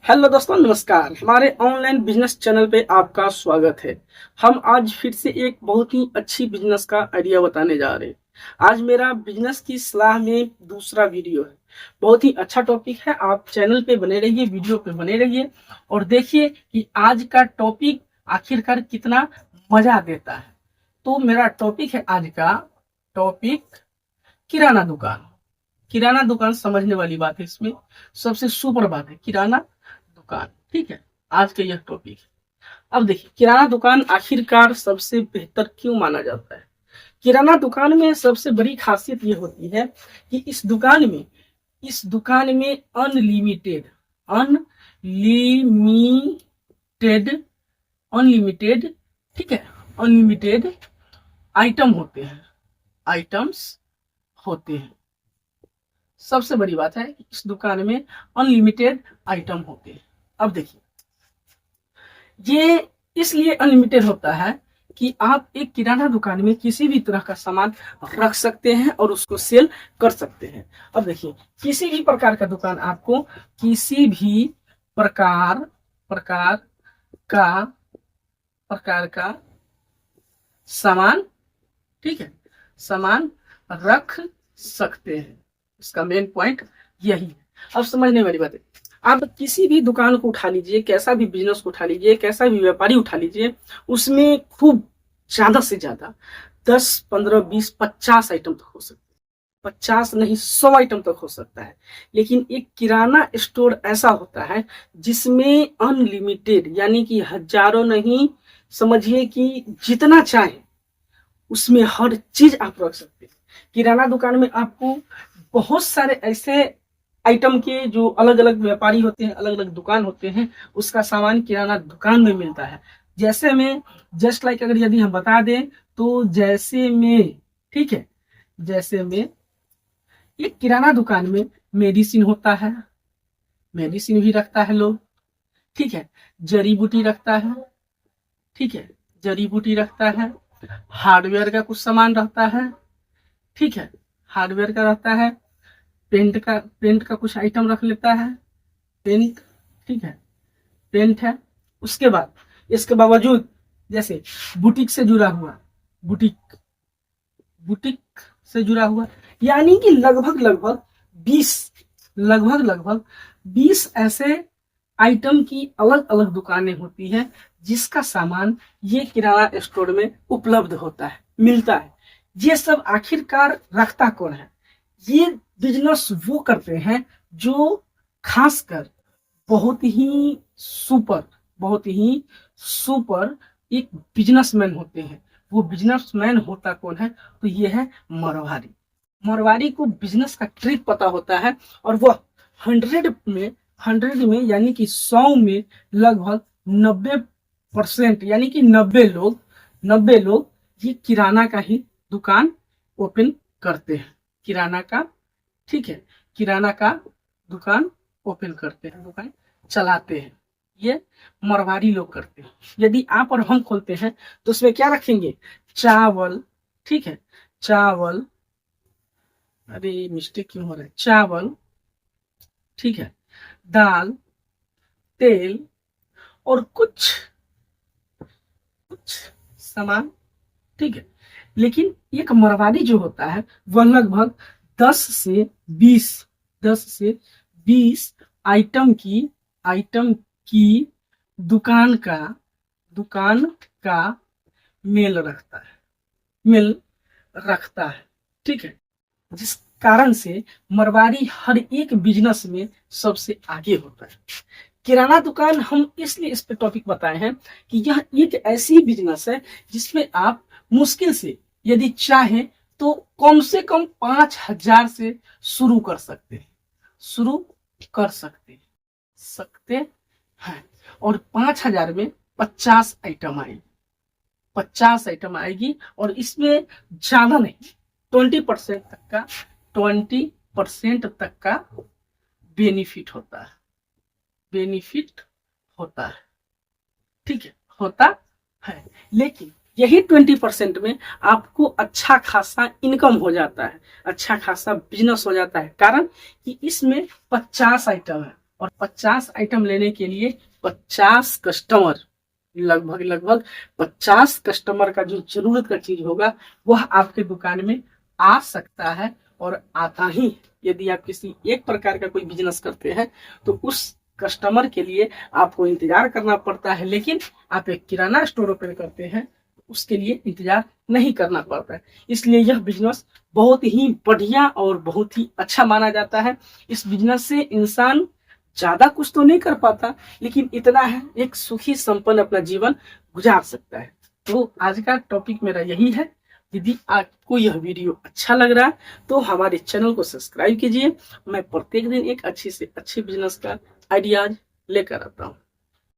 Hello दोस्तों, नमस्कार। हमारे ऑनलाइन बिजनेस चैनल पे आपका स्वागत है। हम आज फिर से एक बहुत ही अच्छी बिजनेस का आइडिया बताने जा रहे हैं। आज मेरा बिजनेस की सलाह में दूसरा वीडियो है। बहुत ही अच्छा टॉपिक है। आप चैनल पे बने रहिए, वीडियो पे बने रहिए और देखिए कि आज का टॉपिक आखिरकार कितना मजा देता है। तो मेरा टॉपिक है आज का टॉपिक किराना दुकान। किराना दुकान समझने वाली बात है, इसमें सबसे सुपर बात है किराना दुकान। ठीक है, आज का यह टॉपिक है। अब देखिए, किराना दुकान आखिरकार सबसे बेहतर क्यों माना जाता है। किराना दुकान में सबसे बड़ी खासियत ये होती है कि इस दुकान में अनलिमिटेड अनलिमिटेड अनलिमिटेड ठीक है, अनलिमिटेड आइटम होते हैं आइटम्स होते हैं। सबसे बड़ी बात है कि इस दुकान में अनलिमिटेड आइटम होते हैं। अब देखिए, ये इसलिए अनलिमिटेड होता है कि आप एक किराना दुकान में किसी भी तरह का सामान रख सकते हैं और उसको सेल कर सकते हैं। अब देखिए, किसी भी प्रकार का दुकान आपको किसी भी प्रकार प्रकार का प्रकार का सामान, ठीक है, सामान रख सकते हैं। इसका मेन पॉइंट यही है। अब समझने वाली बात है, आप किसी भी दुकान को उठा लीजिए, कैसा भी बिजनेस को उठा लीजिए, कैसा भी व्यापारी उठा लीजिए, उसमें खूब ज्यादा से ज्यादा 10, 15, 20, 50 आइटम तक हो सकते हैं। 50 नहीं, 100 आइटम तक हो सकता है। लेकिन एक किराना स्टोर ऐसा होता है जिसमें अनलिमिटेड, यानी कि हजारों नहीं, समझिए कि जितना चाहे उसमें हर चीज आप रख सकते हैं। किराना दुकान में आपको बहुत सारे ऐसे आइटम के जो अलग अलग व्यापारी होते हैं, अलग अलग दुकान होते हैं, उसका सामान किराना दुकान में मिलता है। जैसे में जस्ट लाइक अगर यदि हम बता दें तो जैसे में, ठीक है, जैसे में एक किराना दुकान में मेडिसिन होता है, मेडिसिन भी रखता है लोग, ठीक है, जड़ी बूटी रखता है, ठीक है, जड़ी बूटी रखता है, हार्डवेयर का कुछ सामान रहता है, ठीक है, हार्डवेयर का रहता है, पेंट का कुछ आइटम रख लेता है, पेंट, ठीक है, पेंट है। उसके बाद इसके बावजूद जैसे बुटीक से जुड़ा हुआ, बुटीक बुटीक से जुड़ा हुआ, यानी कि बीस लगभग 20 ऐसे आइटम की अलग अलग दुकानें होती हैं जिसका सामान ये किराना स्टोर में उपलब्ध होता है, मिलता है। ये सब आखिरकार रखता कौन है? ये बिजनेस वो करते हैं जो खासकर बहुत ही सुपर बहुत ही सुपर एक बिजनेसमैन होते हैं। वो बिजनेसमैन होता कौन है? तो ये है मरवाड़ी। मरवाड़ी को बिजनेस का ट्रिक पता होता है और वह 100 में यानी कि 100 में लगभग 90% यानी कि 90 लोग ये किराना का ही दुकान ओपन करते हैं। किराना का, ठीक है, किराना का दुकान ओपन करते हैं, दुकान चलाते हैं। ये मरवाड़ी लोग करते हैं। यदि आप और हम खोलते हैं तो उसमें क्या रखेंगे? चावल, ठीक है, चावल, अरे मिस्टेक क्यों हो रहा है, चावल, ठीक है, दाल, तेल और कुछ कुछ सामान, ठीक है। लेकिन एक मरवाड़ी जो होता है वह लगभग 10 से 20 10 से 20 आइटम की दुकान का मेल रखता है, ठीक है। जिस कारण से मरवाड़ी हर एक बिजनेस में सबसे आगे होता है। किराना दुकान हम इसलिए इस पे टॉपिक बताए हैं कि यह एक ऐसी बिजनेस है जिसमें आप मुश्किल से यदि चाहें तो कम से कम 5,000 से शुरू कर सकते हैं, सकते हैं। और 5,000 में 50 आइटम आएगी, 50 आइटम आएगी और इसमें ज्यादा नहीं, 20% तक का बेनिफिट होता है, ठीक है, होता है। लेकिन यही 20% में आपको अच्छा खासा इनकम हो जाता है, अच्छा खासा बिजनेस हो जाता है। कारण कि इसमें 50 आइटम है और 50 आइटम लेने के लिए 50 कस्टमर, लगभग 50 कस्टमर का जो जरूरत का चीज होगा वह आपके दुकान में आ सकता है और आता ही। यदि आप किसी एक प्रकार का कोई बिजनेस करते हैं तो उस कस्टमर के लिए आपको इंतजार करना पड़ता है, लेकिन आप एक किराना स्टोर ओपन करते हैं उसके लिए इंतजार नहीं करना पड़ता है। इसलिए यह बिजनेस बहुत ही बढ़िया और बहुत ही अच्छा माना जाता है। इस बिजनेस से इंसान ज्यादा कुछ तो नहीं कर पाता, लेकिन इतना है, एक सुखी संपन्न अपना जीवन गुजार सकता है। तो आज का टॉपिक मेरा यही है। यदि आपको यह वीडियो अच्छा लग रहा है तो हमारे चैनल को सब्सक्राइब कीजिए। मैं प्रत्येक दिन एक अच्छी से अच्छी बिजनेस का आइडियाज लेकर आता हूँ।